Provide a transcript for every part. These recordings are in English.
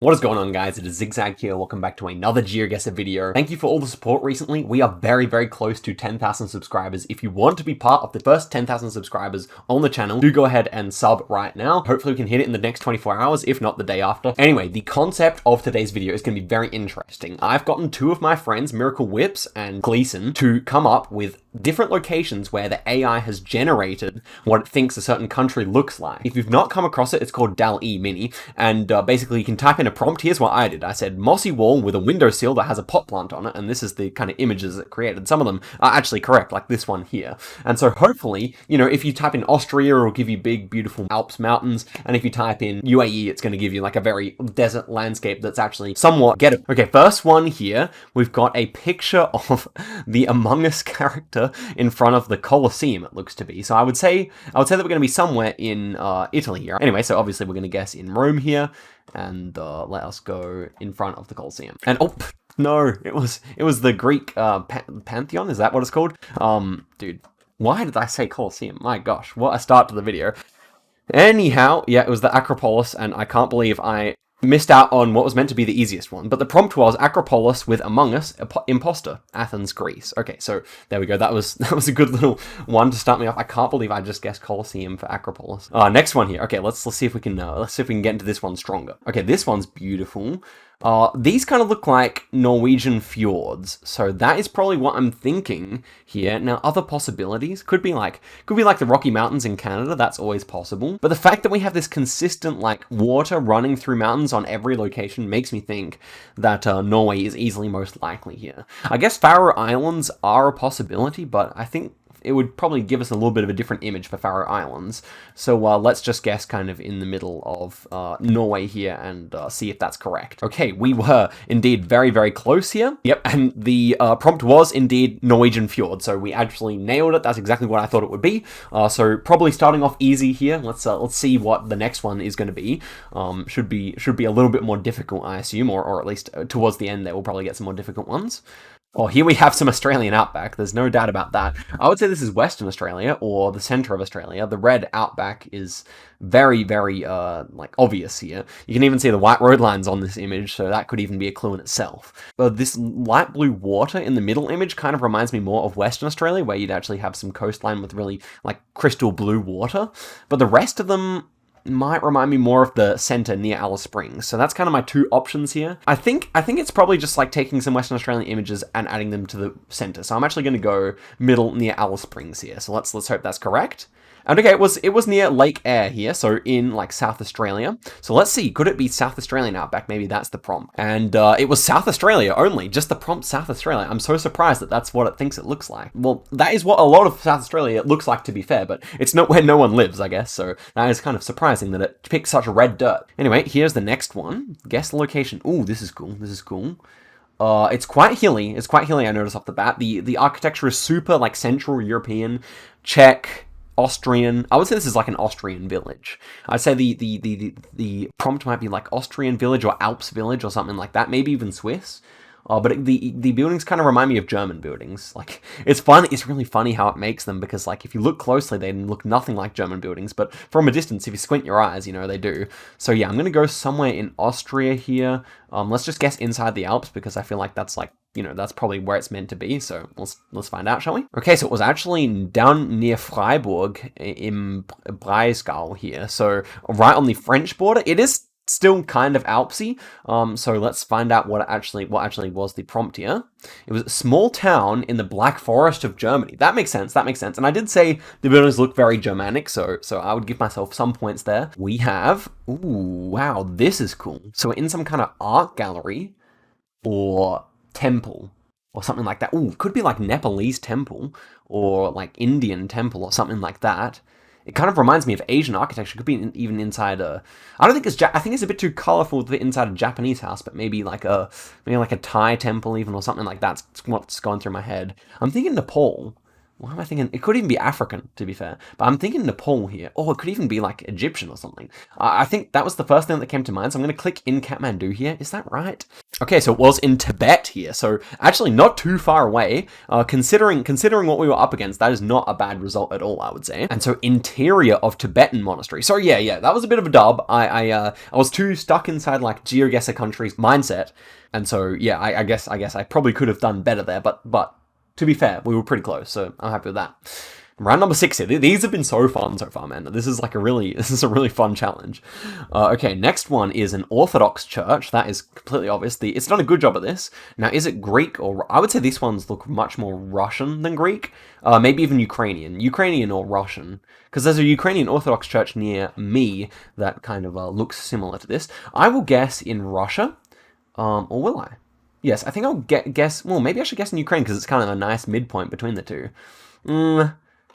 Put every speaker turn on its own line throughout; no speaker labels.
What is going on, guys? It is Zigzag here. Welcome back to another GeoGuessr video. Thank you for all the support recently. We are very, very close to 10,000 subscribers. If you want to be part of the first 10,000 subscribers on the channel, do go ahead and sub right now. Hopefully we can hit it in the next 24 hours, if not the day after. Anyway, the concept of today's video is going to be very interesting. I've gotten two of my friends, MiraclesWhips and Gleeson, to come up with different locations where the AI has generated what it thinks a certain country looks like. If you've not come across it, it's called DALL-E Mini, and basically you can type in a prompt. Here's what I did. I said mossy wall with a windowsill that has a pot plant on it, and this is the kind of images it created. Some of them are actually correct, like this one here. And so hopefully, if you type in Austria, it'll give you big, beautiful Alps mountains, and if you type in UAE, it's going to give you like a very desert landscape that's actually somewhat gettable. Okay, first one here, we've got a picture of the Among Us character in front of the Colosseum, it looks to be. So I would say that we're going to be somewhere in Italy here. Anyway, so obviously we're going to guess in Rome here, and let us go in front of the Colosseum. And oh no, it was the Greek Pantheon. Is that what it's called? Dude, why did I say Colosseum? My gosh, what a start to the video. Anyhow, yeah, it was the Acropolis, and I can't believe I missed out on what was meant to be the easiest one. But the prompt was Acropolis with Among Us, imposter, Athens, Greece. Okay, so there we go. That was a good little one to start me off. I can't believe I just guessed Colosseum for Acropolis. Next one here. Okay, let's see if we can get into this one stronger. Okay, this one's beautiful. These kind of look like Norwegian fjords, so that is probably what I'm thinking here. Now, other possibilities could be like the Rocky Mountains in Canada. That's always possible. But the fact that we have this consistent like water running through mountains on every location makes me think that Norway is easily most likely here. I guess Faroe Islands are a possibility, but I think it would probably give us a little bit of a different image for Faroe Islands. So let's just guess kind of in the middle of Norway here and see if that's correct. Okay, we were indeed very, very close here. Yep, and the prompt was indeed Norwegian fjord. So we actually nailed it. That's exactly what I thought it would be. So probably starting off easy here. Let's see what the next one is going to be. Should be a little bit more difficult, I assume, or at least towards the end there we'll probably get some more difficult ones. Oh, here we have some Australian outback. There's no doubt about that. I would say this is Western Australia or the centre of Australia. The red outback is very, very like obvious here. You can even see the white road lines on this image, so that could even be a clue in itself. But this light blue water in the middle image kind of reminds me more of Western Australia, where you'd actually have some coastline with really like crystal blue water. But the rest of them might remind me more of the center near Alice Springs. So that's kind of my two options here. I think it's probably just like taking some Western Australian images and adding them to the center. So I'm actually going to go middle near Alice Springs here. So let's hope that's correct. And okay, it was near Lake Eyre here, so in like South Australia. So let's see, could it be South Australian outback? Maybe that's the prompt. And it was South Australia only, just the prompt South Australia. I'm so surprised that that's what it thinks it looks like. Well, that is what a lot of South Australia looks like, to be fair, but it's not where no one lives, I guess. So that is kind of surprising that it picked such red dirt. Anyway, here's the next one. Guess the location. Ooh, this is cool. This is cool. It's quite hilly. It's quite hilly, I noticed off the bat. The architecture is super like Central European, Czech, Austrian. I would say this is like an Austrian village. I'd say the prompt might be like Austrian village or Alps village or something like that. Maybe even Swiss. But the buildings kind of remind me of German buildings. Like, it's fun. It's really funny how it makes them, because like if you look closely, they look nothing like German buildings. But from a distance, if you squint your eyes, they do. So yeah, I'm gonna go somewhere in Austria here. Let's just guess inside the Alps, because I feel like that's like, that's probably where it's meant to be. So let's find out, shall we? Okay, so it was actually down near Freiburg in Breisgau here. So right on the French border. It is still kind of Alpsy. So let's find out what actually was the prompt here. It was a small town in the Black Forest of Germany. That makes sense. And I did say the buildings look very Germanic, so I would give myself some points there. We have, ooh, wow, this is cool. So we're in some kind of art gallery or temple or something like that. Ooh, could be like Nepalese temple or like Indian temple or something like that. It kind of reminds me of Asian architecture. It could be even inside a. I don't think it's. I think it's a bit too colorful to fit inside a Japanese house, but maybe like a Thai temple even, or something like that. It's what's going through my head. I'm thinking Nepal. Why am I thinking? It could even be African, to be fair. But I'm thinking Nepal here. Oh, it could even be like Egyptian or something. I think that was the first thing that came to mind. So I'm going to click in Kathmandu here. Is that right? Okay, so it was in Tibet here. So actually not too far away. Considering what we were up against, that is not a bad result at all, I would say. And so interior of Tibetan monastery. So yeah, that was a bit of a dub. I was too stuck inside like GeoGuessr countries mindset. And so, yeah, I guess I probably could have done better there, but to be fair, we were pretty close, so I'm happy with that. Round number 6 here. These have been so fun so far, man. This is a really fun challenge. Okay, next one is an Orthodox church. That is completely obvious. It's done a good job at this. Now, is it Greek or... I would say these ones look much more Russian than Greek. Maybe even Ukrainian or Russian. Because there's a Ukrainian Orthodox church near me that kind of looks similar to this. I will guess in Russia. Or will I? Yes, I think I'll guess... Well, maybe I should guess in Ukraine, because it's kind of a nice midpoint between the two.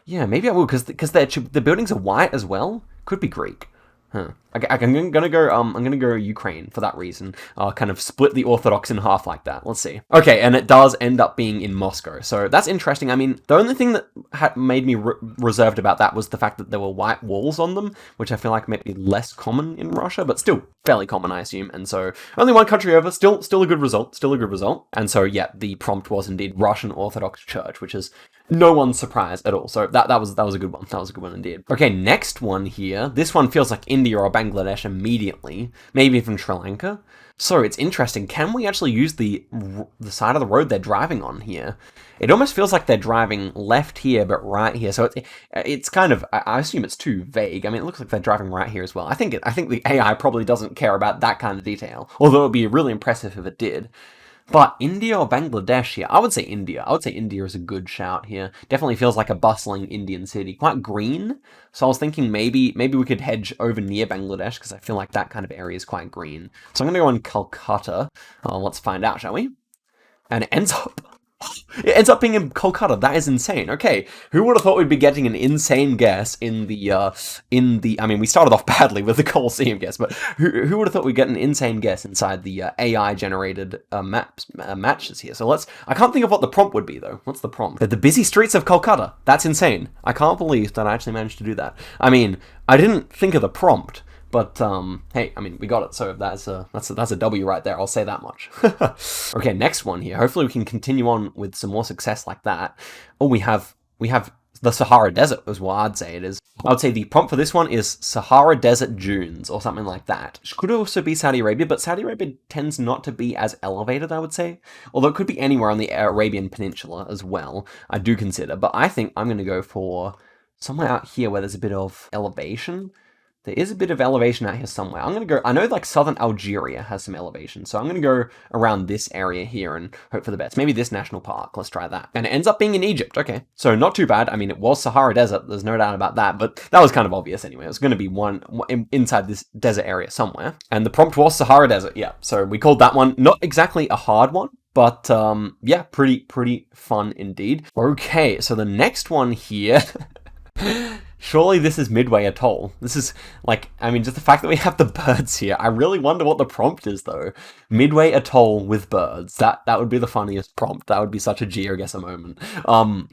Yeah, maybe I will, because the buildings are white as well. Could be Greek. Huh. Okay, I'm gonna go Ukraine for that reason. Kind of split the Orthodox in half like that. Let's see. Okay, and it does end up being in Moscow, so that's interesting. I mean, the only thing that made me reserved about that was the fact that there were white walls on them, which I feel like may be less common in Russia, but still fairly common, I assume. And so only one country over, still a good result, And so yeah, the prompt was indeed Russian Orthodox Church, which is no one's surprise at all. So that was a good one. That was a good one indeed. Okay, next one here. This one feels like India or Bangladesh immediately. Maybe even Sri Lanka. So it's interesting. Can we actually use the side of the road they're driving on here? It almost feels like they're driving left here, but right here. So it's kind of, I assume it's too vague. I mean, it looks like they're driving right here as well. I think the AI probably doesn't care about that kind of detail. Although it would be really impressive if it did. But India or Bangladesh here? I would say India. I would say India is a good shout here. Definitely feels like a bustling Indian city. Quite green. So I was thinking maybe we could hedge over near Bangladesh, because I feel like that kind of area is quite green. So I'm going to go on Kolkata. Let's find out, shall we? And it ends up being in Kolkata. That is insane. Okay, who would have thought we'd be getting an insane guess in the I mean, we started off badly with the Colosseum guess, but who would have thought we'd get an insane guess inside the AI generated matches here? So I can't think of what the prompt would be though. What's the prompt? The busy streets of Kolkata. That's insane. I can't believe that I actually managed to do that. I mean, I didn't think of the prompt. But, hey, I mean, we got it, so that's a W right there, I'll say that much. Okay, next one here. Hopefully we can continue on with some more success like that. Oh, we have the Sahara Desert is what I'd say it is. I would say the prompt for this one is Sahara Desert Dunes, or something like that. It could also be Saudi Arabia, but Saudi Arabia tends not to be as elevated, I would say. Although it could be anywhere on the Arabian Peninsula as well, I do consider. But I think I'm going to go for somewhere out here where there's a bit of elevation. There is a bit of elevation out here somewhere. I'm going to go... I know, like, southern Algeria has some elevation, so I'm going to go around this area here and hope for the best. Maybe this national park. Let's try that. And it ends up being in Egypt. Okay. So, not too bad. I mean, it was Sahara Desert. There's no doubt about that, but that was kind of obvious anyway. It was going to be one inside this desert area somewhere. And the prompt was Sahara Desert. Yeah. So, we called that one not exactly a hard one, but, yeah, pretty fun indeed. Okay, so the next one here... Surely this is Midway Atoll. This is, like, I mean, just the fact that we have the birds here. I really wonder what the prompt is, though. Midway Atoll with birds. That would be the funniest prompt. That would be such a GeoGuessr moment.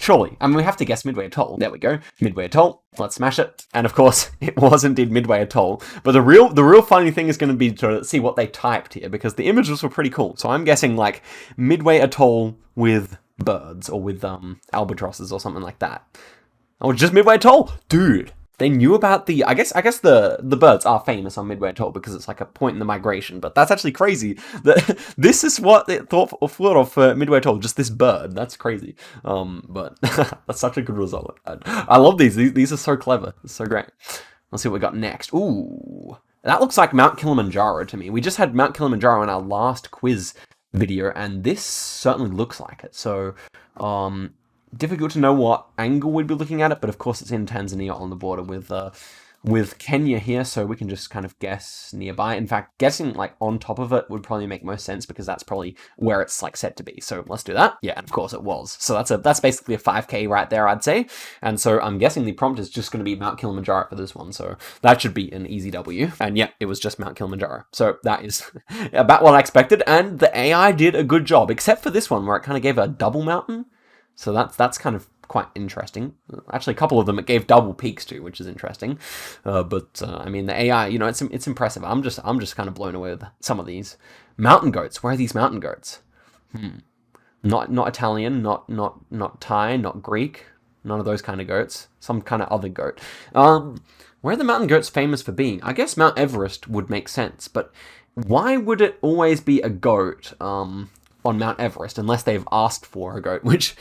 Surely. I mean, we have to guess Midway Atoll. There we go. Midway Atoll. Let's smash it. And of course, it was indeed Midway Atoll. But the real funny thing is going to be to see what they typed here, because the images were pretty cool. So I'm guessing, like, Midway Atoll with birds, or with, albatrosses or something like that. Oh, just Midway Atoll? Dude, they knew about the... I guess the birds are famous on Midway Atoll because it's like a point in the migration, but that's actually crazy. This is what they thought of for Midway Atoll, just this bird. That's crazy. But that's such a good result. I love these. These are so clever. It's so great. Let's see what we got next. Ooh, that looks like Mount Kilimanjaro to me. We just had Mount Kilimanjaro in our last quiz video, and this certainly looks like it. So, difficult to know what angle we'd be looking at it, but of course it's in Tanzania on the border with Kenya here, so we can just kind of guess nearby. In fact, guessing like on top of it would probably make most sense because that's probably where it's like set to be. So let's do that. Yeah, and of course it was. So that's basically a 5K right there, I'd say. And so I'm guessing the prompt is just going to be Mount Kilimanjaro for this one. So that should be an easy W. And yeah, it was just Mount Kilimanjaro. So that is about what I expected. And the AI did a good job, except for this one where it kind of gave a double mountain. So that's kind of quite interesting. Actually, a couple of them it gave double peaks to, which is interesting. But I mean, the AI, you know, it's impressive. I'm just kind of blown away with some of these mountain goats. Where are these mountain goats? Not Italian, not Thai, not Greek. None of those kind of goats. Some kind of other goat. Where are the mountain goats famous for being? I guess Mount Everest would make sense, but why would it always be a goat on Mount Everest unless they've asked for a goat, which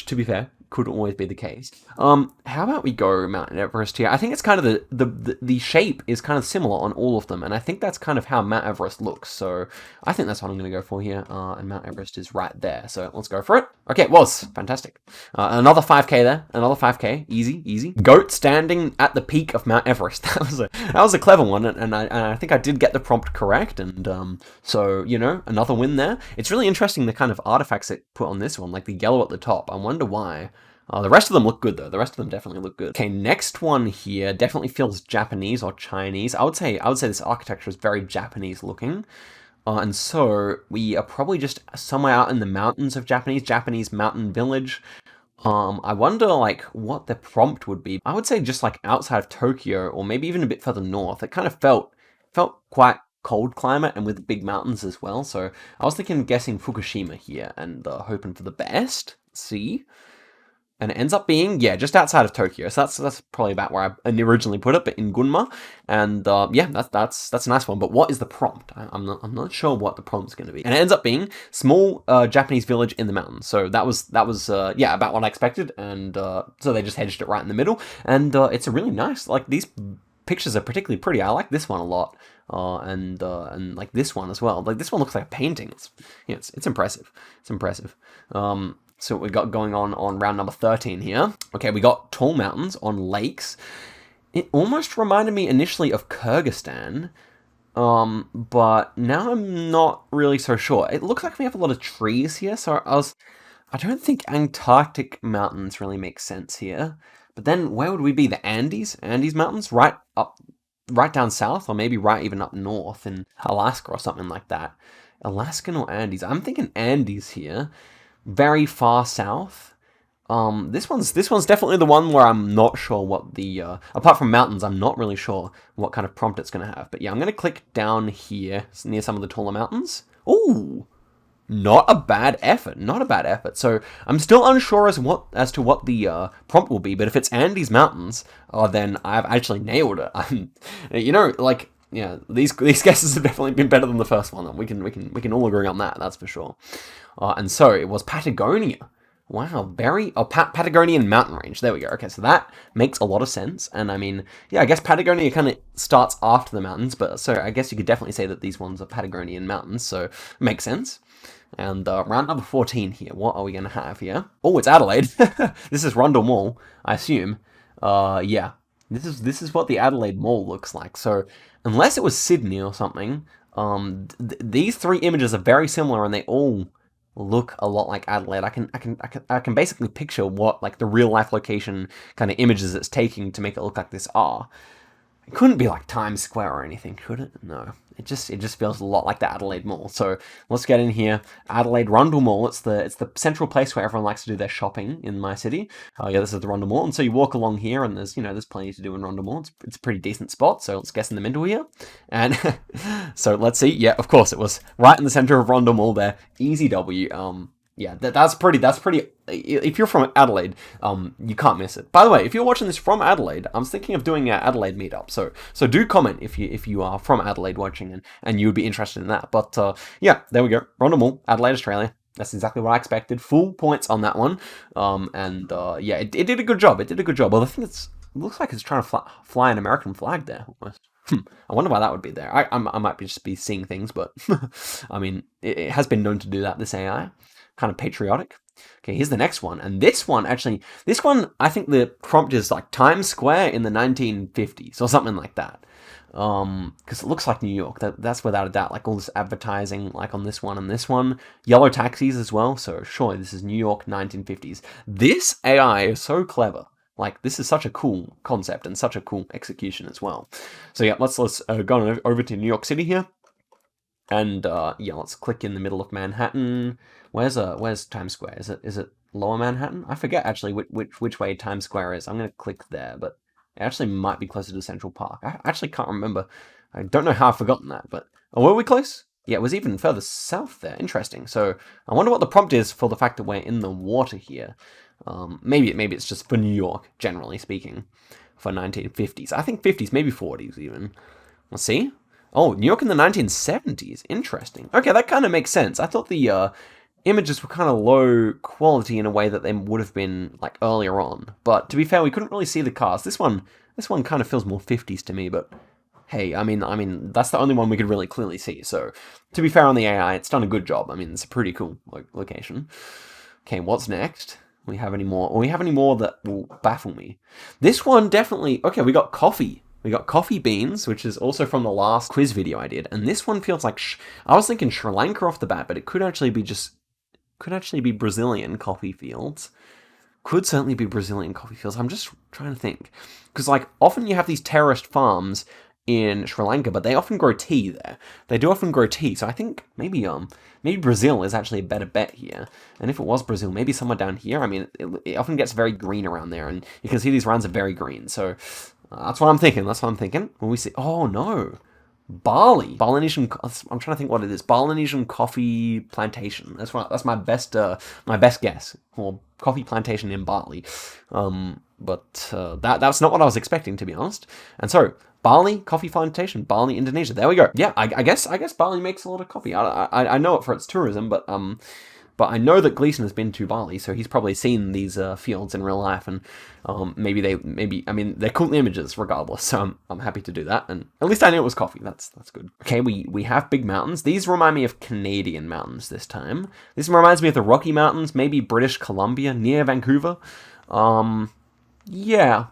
to be fair, could always be the case. How about we go Mount Everest here? I think it's kind of the shape is kind of similar on all of them, and I think that's kind of how Mount Everest looks. So I think that's what I'm going to go for here, and Mount Everest is right there. So let's go for it. Okay, it was fantastic. Another 5k there, another 5k, easy. Goat standing at the peak of Mount Everest. That was a clever one, and I think I did get the prompt correct, and so you know, another win there. It's really interesting the kind of artifacts it put on this one, like the yellow at the top. I wonder why. The rest of them look good though. The rest of them definitely look good. Okay, next one here definitely feels Japanese or Chinese. I would say this architecture is very Japanese looking. And so we are probably just somewhere out in the mountains of Japanese mountain village. I wonder like what the prompt would be. I would say just like outside of Tokyo or maybe even a bit further north. It kind of felt quite cold climate and with big mountains as well. So I was guessing Fukushima here and hoping for the best. See? And it ends up being, yeah, just outside of Tokyo. So that's probably about where I originally put it, but in Gunma. And yeah, that's a nice one. But what is the prompt? I'm not sure what the prompt's going to be. And it ends up being small Japanese village in the mountains. So that was yeah, about what I expected. And so they just hedged it right in the middle. And it's a really nice, like these pictures are particularly pretty. I like this one a lot. And like this one as well. Like this one looks like a painting. It's impressive. It's impressive. So what we got going on round number 13 here. Okay, we got tall mountains on lakes. It almost reminded me initially of Kyrgyzstan, but now I'm not really so sure. It looks like we have a lot of trees here, so I don't think Antarctic mountains really make sense here. But then where would we be? The Andes? Andes mountains? Right down south, or maybe right even up north in Alaska or something like that. Alaskan or Andes? I'm thinking Andes here. Very far south. This one's definitely the one where I'm not sure what the apart from mountains, I'm not really sure what kind of prompt it's gonna have. But yeah, I'm gonna click down here near some of the taller mountains. Ooh, not a bad effort. Not a bad effort. So I'm still unsure as to what the prompt will be. But if it's Andes Mountains, then I've actually nailed it. You know, like. Yeah, these guesses have definitely been better than the first one. We can all agree on that. That's for sure. And so it was Patagonia. Wow, Patagonian mountain range. There we go. Okay, so that makes a lot of sense. And I mean, yeah, I guess Patagonia kind of starts after the mountains, but so I guess you could definitely say that these ones are Patagonian mountains. So it makes sense. And round number 14 here. What are we gonna have here? Oh, it's Adelaide. This is Rundle Mall, I assume. Yeah. This is what the Adelaide Mall looks like. So unless it was Sydney or something, these three images are very similar and they all look a lot like Adelaide. I can basically picture what like the real life location kind of images it's taking to make it look like this are. It couldn't be like Times Square or anything, could it? No. It just feels a lot like the Adelaide Mall. So let's get in here. Adelaide Rundle Mall. It's the central place where everyone likes to do their shopping in my city. Yeah, this is the Rundle Mall. And so you walk along here, and there's plenty to do in Rundle Mall. It's a pretty decent spot. So let's guess in the middle here. And so let's see. Yeah, of course it was right in the center of Rundle Mall there. Easy W. Yeah, that's pretty. If you're from Adelaide, you can't miss it. By the way, if you're watching this from Adelaide, I'm thinking of doing an Adelaide meetup. So do comment if you are from Adelaide watching and you would be interested in that. But yeah, there we go. Rundle Mall, Adelaide, Australia. That's exactly what I expected. Full points on that one. And yeah, it did a good job. It did a good job. Well, I think it looks like it's trying to fly an American flag there almost. I wonder why that would be there. I might just be seeing things, but I mean, it has been known to do that. This AI. Kind of patriotic. Okay, here's the next one. And this one, I think the prompt is like Times Square in the 1950s or something like that. Because it looks like New York. That's without a doubt. Like all this advertising, like on this one and this one. Yellow taxis as well. So surely this is New York 1950s. This AI is so clever. Like, this is such a cool concept and such a cool execution as well. So yeah, let's go on over to New York City here. And yeah, let's click in the middle of Manhattan. Where's Times Square? Is it Lower Manhattan? I forget actually which way Times Square is. I'm going to click there, but it actually might be closer to Central Park. I actually can't remember. I don't know how I've forgotten that, but... Oh, were we close? Yeah, it was even further south there. Interesting. So I wonder what the prompt is for the fact that we're in the water here. Maybe it's just for New York, generally speaking, for 1950s. I think 50s, maybe 40s even. Let's see. Oh, New York in the 1970s. Interesting. Okay, that kind of makes sense. I thought the images were kind of low quality in a way that they would have been like earlier on. But to be fair, we couldn't really see the cars. This one kind of feels more 50s to me, but hey, I mean, that's the only one we could really clearly see. So, to be fair on the AI, it's done a good job. I mean, it's a pretty cool location. Okay, what's next? We have any more? Or we have any more that will baffle me? This one definitely. Okay, we got coffee. We got coffee beans, which is also from the last quiz video I did. And this one feels like I was thinking Sri Lanka off the bat, but it could actually be Brazilian coffee fields. Could certainly be Brazilian coffee fields. I'm just trying to think, because like often you have these terraced farms in Sri Lanka, but they often grow tea there. They do often grow tea, so I think maybe Brazil is actually a better bet here. And if it was Brazil, maybe somewhere down here. I mean, it often gets very green around there, and you can see these rounds are very green. So that's what I'm thinking. When we see, oh no, Bali, Balinesian. I'm trying to think what it is. Balinesian coffee plantation. That's my best guess. Or coffee plantation in Bali. But that's not what I was expecting, to be honest. And so Bali coffee plantation, Bali, Indonesia. There we go. Yeah, I guess Bali makes a lot of coffee. I know it for its tourism, but I know that Gleeson has been to Bali, so he's probably seen these fields in real life, and I mean they're cool images regardless. So I'm happy to do that, and at least I knew it was coffee. That's good. Okay, we have big mountains. These remind me of Canadian mountains this time. This reminds me of the Rocky Mountains, maybe British Columbia near Vancouver. Yeah.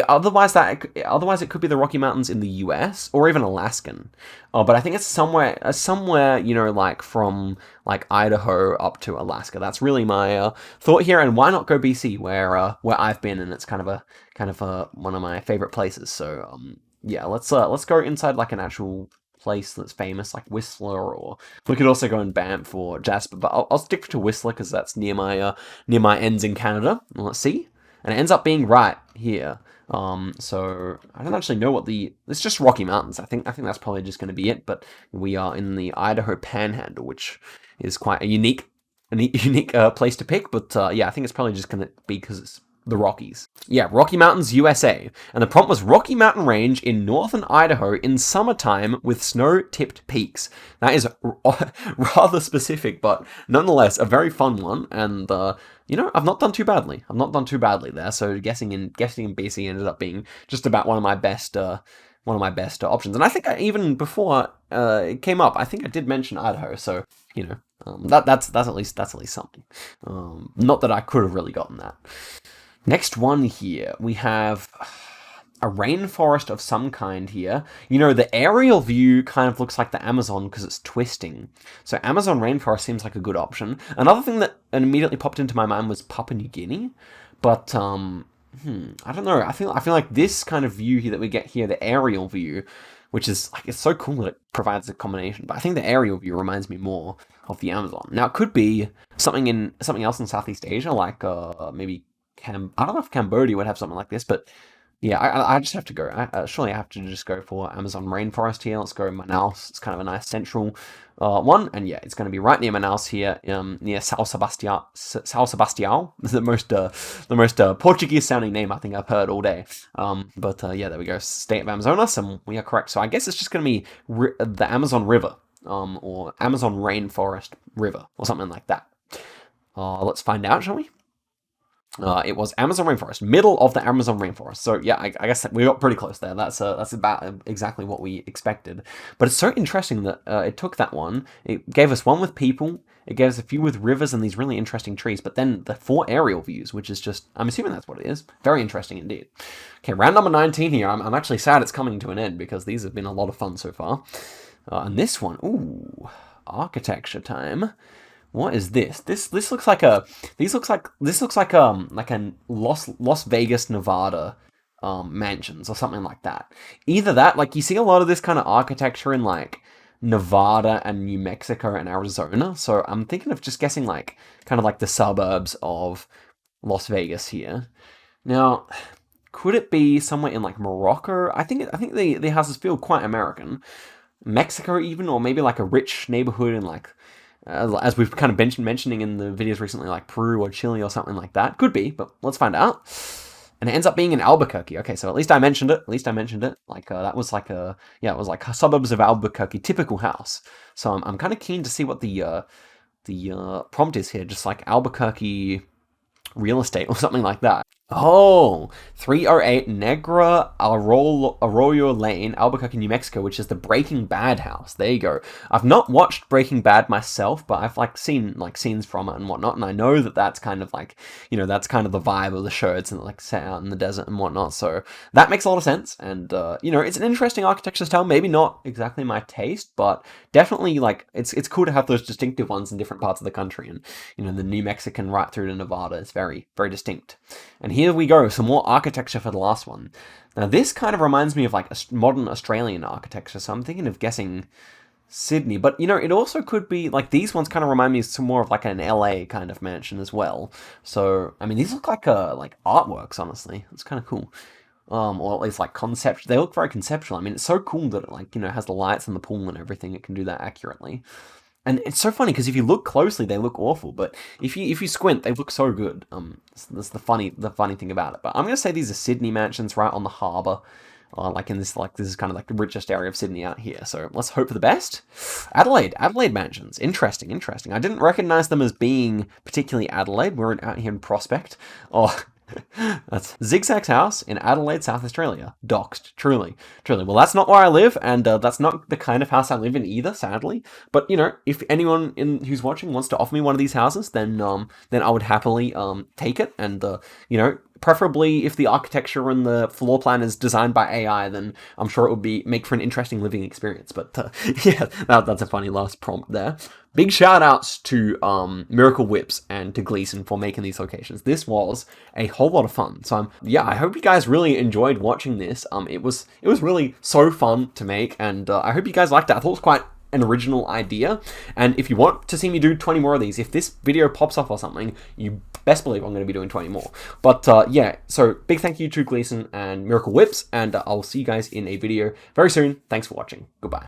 Otherwise, it could be the Rocky Mountains in the US or even Alaskan. But I think it's somewhere, like from like Idaho up to Alaska. That's really my thought here. And why not go BC, where I've been, and it's kind of one of my favorite places. So yeah, let's go inside like an actual place that's famous, like Whistler, or we could also go in Banff or Jasper. But I'll stick to Whistler because that's near my ends in Canada. Let's see. And it ends up being right here. So I don't actually know it's just Rocky Mountains. I think that's probably just going to be it. But we are in the Idaho Panhandle, which is quite a unique place to pick. But yeah, I think it's probably just going to be because it's the Rockies. Yeah, Rocky Mountains, USA. And the prompt was Rocky Mountain Range in northern Idaho in summertime with snow-tipped peaks. That is rather specific, but nonetheless, a very fun one. And, I've not done too badly. There. So guessing in BC ended up being just about one of my best options. And I think even before it came up, I think I did mention Idaho. So, that's at least something. Not that I could have really gotten that. Next one here, we have a rainforest of some kind here. The aerial view kind of looks like the Amazon because it's twisting. So Amazon rainforest seems like a good option. Another thing that immediately popped into my mind was Papua New Guinea. But, I don't know. I feel like this kind of view here that we get here, the aerial view, which is like, it's so cool that it provides a combination. But I think the aerial view reminds me more of the Amazon. Now, it could be something else in Southeast Asia, like maybe I don't know if Cambodia would have something like this, but yeah, I just have to go. Surely I have to just go for Amazon rainforest here. Let's go Manaus. It's kind of a nice central one, and yeah, it's going to be right near Manaus here, near São Sebastião. The most Portuguese sounding name I think I've heard all day. But yeah, there we go. State of Amazonas, and we are correct. So I guess it's just going to be the Amazon River, or Amazon Rainforest River, or something like that. Let's find out, shall we? It was Amazon rainforest, middle of the Amazon rainforest. So yeah, I guess we got pretty close there. That's about exactly what we expected. But it's so interesting that it took that one. It gave us one with people. It gave us a few with rivers and these really interesting trees. But then the 4 aerial views, which is just, I'm assuming that's what it is. Very interesting indeed. Okay, round number 19 here. I'm actually sad it's coming to an end because these have been a lot of fun so far. And this one, ooh, architecture time. What is this? This looks like a Las Vegas, Nevada mansions or something like that. Either that, like you see a lot of this kind of architecture in like Nevada and New Mexico and Arizona. So I'm thinking of just guessing like kind of like the suburbs of Las Vegas here. Now, could it be somewhere in like Morocco? I think the houses feel quite American. Mexico even, or maybe like a rich neighborhood in like, as we've kind of been mentioning in the videos recently, like Peru or Chile or something like that. Could be, but let's find out. And it ends up being in Albuquerque. Okay, so at least I mentioned it. Like that was like it was like suburbs of Albuquerque, typical house. So I'm kind of keen to see what the prompt is here. Just like Albuquerque real estate or something like that. Oh, 308 Negra Arroyo Lane, Albuquerque, New Mexico, which is the Breaking Bad house. There you go. I've not watched Breaking Bad myself, but I've like seen like scenes from it and whatnot, and I know that that's kind of like, that's kind of the vibe of the show. It's like set out in the desert and whatnot, so that makes a lot of sense. And it's an interesting architecture style. Maybe not exactly my taste, but definitely like it's cool to have those distinctive ones in different parts of the country. And the New Mexican right through to Nevada is very, very distinct. And here we go, some more architecture for the last one. Now this kind of reminds me of like a modern Australian architecture, so I'm thinking of guessing Sydney, but it also could be like these ones kind of remind me some more of like an LA kind of mansion as well. So I mean, these look like artworks, honestly. It's kind of cool. Or at least like concept. They look very conceptual. I mean, it's so cool that it has the lights and the pool and everything. It can do that accurately. And it's so funny because if you look closely, they look awful, but if you squint, they look so good. That's the funny thing about it. But I'm gonna say these are Sydney mansions right on the harbour, this is kind of like the richest area of Sydney out here. So let's hope for the best. Adelaide mansions, interesting. I didn't recognise them as being particularly Adelaide. We're out here in Prospect. Oh. That's Zigzag's house in Adelaide, South Australia. Doxed, truly. Well, that's not where I live, and that's not the kind of house I live in either, sadly. But if anyone who's watching wants to offer me one of these houses, then I would happily take it. And preferably if the architecture and the floor plan is designed by AI, then I'm sure it would make for an interesting living experience. But yeah, that's a funny last prompt there. Big shout outs to MiraclesWhips and to Gleeson for making these locations. This was a whole lot of fun. So I hope you guys really enjoyed watching this. It was really so fun to make, and I hope you guys liked it. I thought it was quite an original idea, and if you want to see me do 20 more of these, if this video pops up or something, you best believe I'm going to be doing 20 more. But so big thank you to Gleeson and MiraclesWhips, and I'll see you guys in a video very soon. Thanks for watching. Goodbye.